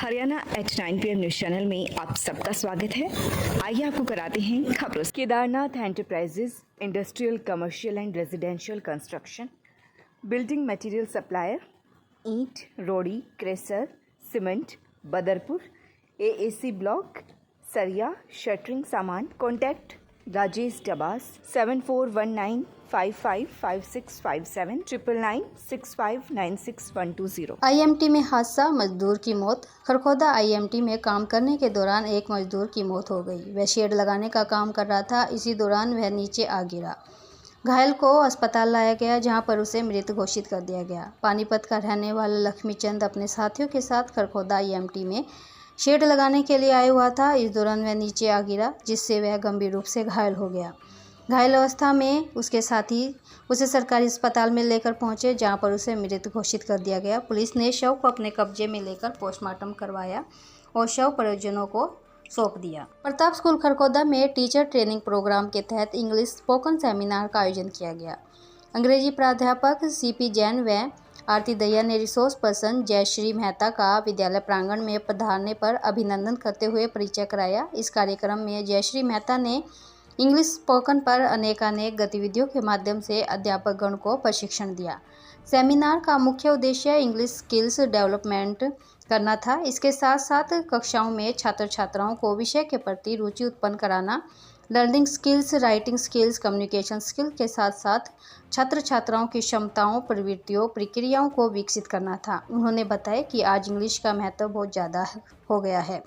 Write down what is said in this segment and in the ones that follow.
Haryana at 9 PM news channel में आप सबका स्वागत है। आइए आपको कराते हैं खबरों। Kedarnath enterprises industrial commercial and residential construction building material supplier ईंट रोड़ी crusher cement Badarpur AAC block सरिया शटरिंग सामान कॉन्टैक्ट राजेश डबास 7419555657 9996596120। IMT में हादसा, मजदूर की मौत। खरखोदा IMT में काम करने के दौरान एक मजदूर की मौत हो गई। वह शेड लगाने का काम कर रहा था। इसी दौरान वह नीचे आ गिरा। घायल को अस्पताल लाया गया, जहां पर उसे मृत घोषित कर दिया गया। पानीपत का रहने वाला लक्ष्मी चंद अपने साथियों के साथ खरखोदा IMT में शेड लगाने के लिए आया हुआ था। इस दौरान वह नीचे आ गिरा, जिससे वह गंभीर रूप से घायल हो गया। घायल अवस्था में उसके साथी उसे सरकारी अस्पताल में लेकर पहुंचे, जहां पर उसे मृत घोषित कर दिया गया। पुलिस ने शव को अपने कब्जे में लेकर पोस्टमार्टम करवाया और शव परिजनों को सौंप दिया। प्रताप स्कूल खरखोदा में टीचर ट्रेनिंग प्रोग्राम के तहत इंग्लिश स्पोकन सेमिनार का आयोजन किया गया। अंग्रेजी प्राध्यापक CP जैन व आरती दहिया ने रिसोर्स पर्सन जयश्री मेहता का विद्यालय प्रांगण में पधारने पर अभिनंदन करते हुए परिचय कराया। इस कार्यक्रम में जयश्री मेहता ने इंग्लिश स्पोकन पर अनेकानेक गतिविधियों के माध्यम से अध्यापक गण को प्रशिक्षण दिया। सेमिनार का मुख्य उद्देश्य इंग्लिश स्किल्स डेवलपमेंट करना था। इसके साथ साथ कक्षाओं में छात्र छात्राओं को विषय के प्रति रुचि उत्पन्न कराना, learning skills, writing skills, communication skill के साथ साथ छात्र छात्राओं की क्षमताओं, प्रवृत्तियों, प्रक्रियाओं को विकसित करना था। उन्होंने बताया कि आज इंग्लिश का महत्व बहुत ज़्यादा हो गया है।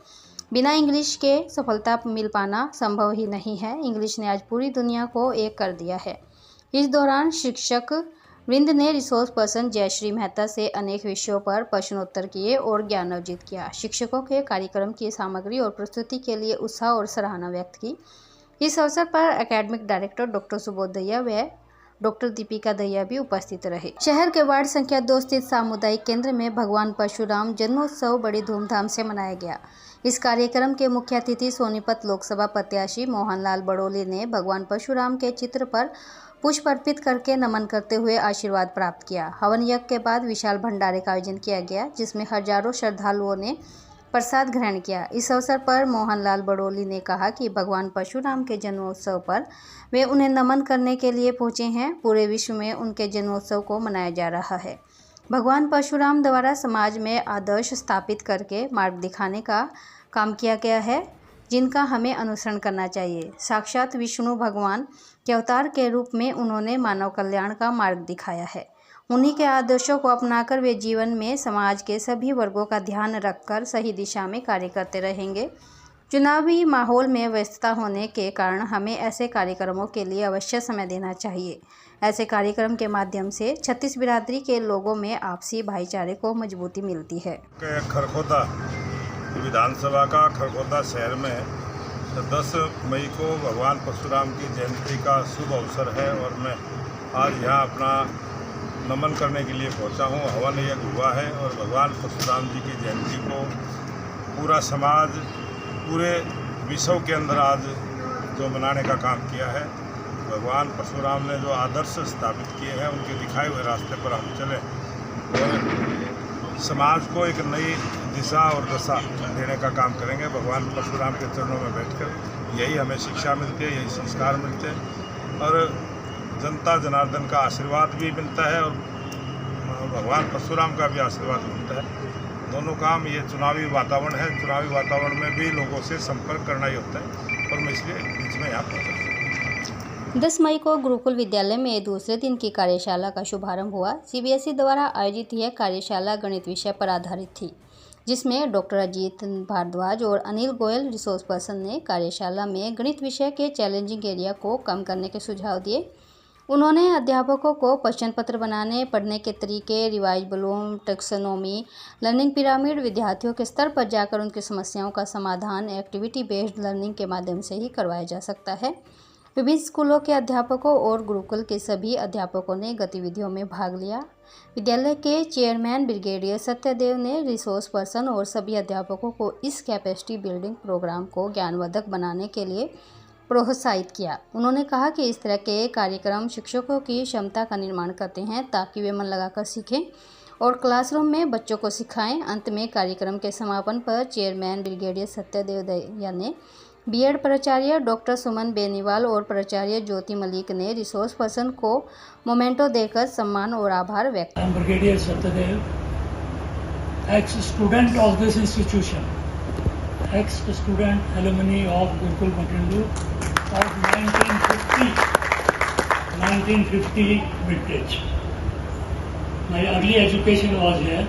बिना इंग्लिश के सफलता मिल पाना संभव ही नहीं है। इंग्लिश ने आज पूरी दुनिया को एक कर दिया है। इस दौरान शिक्षक वृंद ने रिसोर्स पर्सन जयश्री मेहता से अनेक विषयों पर प्रश्नोत्तर किए और ज्ञान अर्जित किया। शिक्षकों के कार्यक्रम की सामग्री और प्रस्तुति के लिए उत्साह और सराहना व्यक्त की। इस अवसर पर academic director doctor Subodh Dahiya व डॉक्टर दीपिका दहिया भी उपस्थित रहे। शहर के वार्ड संख्या 2 स्थित सामुदायिक केंद्र में भगवान परशुराम जन्मोत्सव बड़ी धूमधाम से मनाया गया। इस कार्यक्रम के मुख्य अतिथि सोनीपत लोकसभा प्रत्याशी मोहनलाल बड़ोली ने भगवान परशुराम के चित्र पर पुष्प अर्पित करके नमन करते हुए आशीर्वाद प्राप्त किया। हवन यज्ञ के बाद विशाल भंडारे का आयोजन किया गया, जिसमें हजारों श्रद्धालुओं ने प्रसाद ग्रहण किया। इस अवसर पर मोहनलाल बड़ोली ने कहा कि भगवान परशुराम के जन्मोत्सव पर वे उन्हें नमन करने के लिए पहुंचे हैं। पूरे विश्व में उनके जन्मोत्सव को मनाया जा रहा है। भगवान परशुराम द्वारा समाज में आदर्श स्थापित करके मार्ग दिखाने का काम किया गया है, जिनका हमें अनुसरण करना चाहिए। साक्षात विष्णु भगवान के अवतार के रूप में उन्होंने मानव कल्याण का मार्ग दिखाया है। उन्हीं के आदर्शों को अपनाकर वे जीवन में समाज के सभी वर्गों का ध्यान रखकर सही दिशा में कार्य करते रहेंगे। चुनावी माहौल में व्यस्तता होने के कारण हमें ऐसे कार्यक्रमों के लिए अवश्य समय देना चाहिए। ऐसे कार्यक्रम के माध्यम से 36 बिरादरी के लोगों में आपसी भाईचारे को मजबूती मिलती है। खरखोदा विधानसभा का खरखोदा शहर में 10 मई को भगवान परशुराम की जयंती का शुभ अवसर है और मैं आज यहाँ अपना नमन करने के लिए पहुँचा हूँ। हवन यज्ञ हुआ है और भगवान परशुराम जी की जयंती को पूरा समाज पूरे विश्व के अंदर आज जो मनाने का काम किया है। भगवान परशुराम ने जो आदर्श स्थापित किए हैं, उनके दिखाए हुए रास्ते पर हम चलें और समाज को एक नई दिशा और दशा देने का काम करेंगे। भगवान परशुराम के चरणों में बैठकर यही हमें शिक्षा मिलती है, यही संस्कार मिलते हैं और जनता जनार्दन का आशीर्वाद भी मिलता है और भगवान परशुराम का भी आशीर्वाद मिलता है। दोनों काम ये चुनावी वातावरण है। चुनावी वातावरण में भी लोगों से संपर्क करना ही होता है और मैं इसलिए बीच में यहाँ पहुँचा। 10 मई को गुरुकुल विद्यालय में दूसरे दिन की कार्यशाला का शुभारंभ हुआ। CBSE द्वारा आयोजित यह कार्यशाला गणित विषय पर आधारित थी, जिसमें डॉक्टर अजीत भारद्वाज और अनिल गोयल रिसोर्स पर्सन ने कार्यशाला में गणित विषय के चैलेंजिंग एरिया को कम करने के सुझाव दिए। उन्होंने अध्यापकों को प्रश्न पत्र बनाने, पढ़ने के तरीके, revise Bloom taxonomy, learning pyramid, विद्यार्थियों के स्तर पर जाकर उनकी समस्याओं का समाधान एक्टिविटी बेस्ड लर्निंग के माध्यम से ही करवाया जा सकता है। विभिन्न स्कूलों के अध्यापकों और गुरुकुल के सभी अध्यापकों ने गतिविधियों में भाग लिया। विद्यालय के चेयरमैन ब्रिगेडियर सत्यदेव ने रिसोर्स पर्सन और सभी अध्यापकों को इस कैपेसिटी बिल्डिंग प्रोग्राम को ज्ञानवर्धक बनाने के लिए प्रोत्साहित किया। उन्होंने कहा कि इस तरह के कार्यक्रम शिक्षकों की क्षमता का निर्माण करते हैं ताकि वे मन लगाकर सीखें और क्लासरूम में बच्चों को सिखाएं। अंत में कार्यक्रम के समापन पर चेयरमैन ब्रिगेडियर सत्यदेव दहिया ने बीएड प्राचार्य डॉक्टर सुमन बेनीवाल और प्राचार्य ज्योति मलिक ने रिसोर्स पर्सन को मोमेंटो देकर सम्मान और आभार व्यक्त किया। Brigadier Satyadev, ex-student of this institution, ex-student alumni of Gurukul Matundu of 1950 vintage. My early education was here,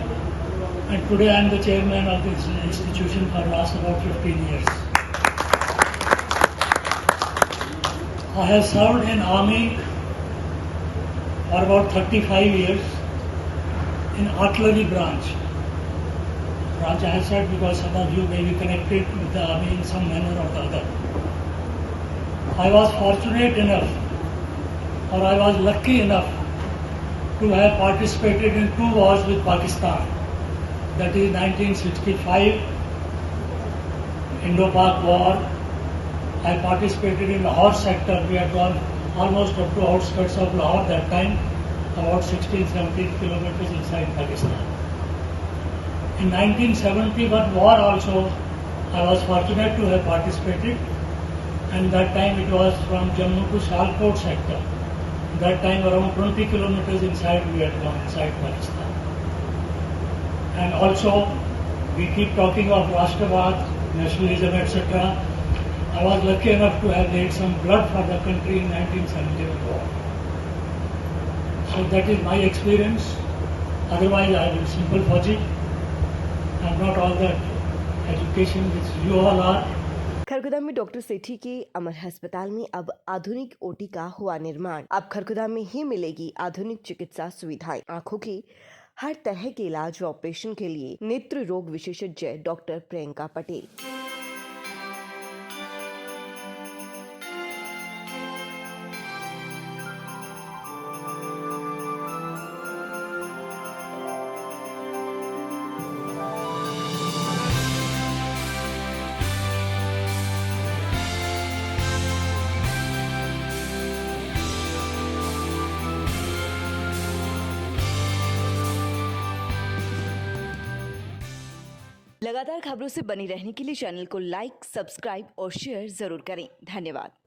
and today I am the chairman of this institution for last about 15 years. I have served in army for about 35 years in artillery branch. Branch I have said because some of you may be connected with the army in some manner or the other. I was fortunate enough, or I was lucky enough to have participated in 2 wars with Pakistan. That is 1965 Indo-Pak War. I participated in Lahore sector. We had gone almost up to outskirts of Lahore that time, about 16-17 kilometers inside Pakistan. In 1971 war also, I was fortunate to have participated, and that time it was from Jammu to Sialkot sector. That time around 20 kilometers inside we had gone inside Pakistan. And also, we keep talking of Rashtravad, nationalism, etc. I was lucky enough to have laid some blood for the country in 1971 war. So that is my experience. Otherwise, I am simple Fauji. I am not all that education which you all are. Kharghoda में doctor सेठी के अमर अस्पताल में अब आधुनिक OT का हुआ निर्माण। अब खरगोदा में ही मिलेगी आधुनिक चिकित्सा सुविधाएं। आंखों की हर तरह के इलाज व ऑपरेशन के लिए नेत्र रोग विशेषज्ञ डॉक्टर प्रियंका पटेल। लगातार खबरों से बनी रहने के लिए चैनल को लाइक, सब्सक्राइब और शेयर जरूर करें। धन्यवाद।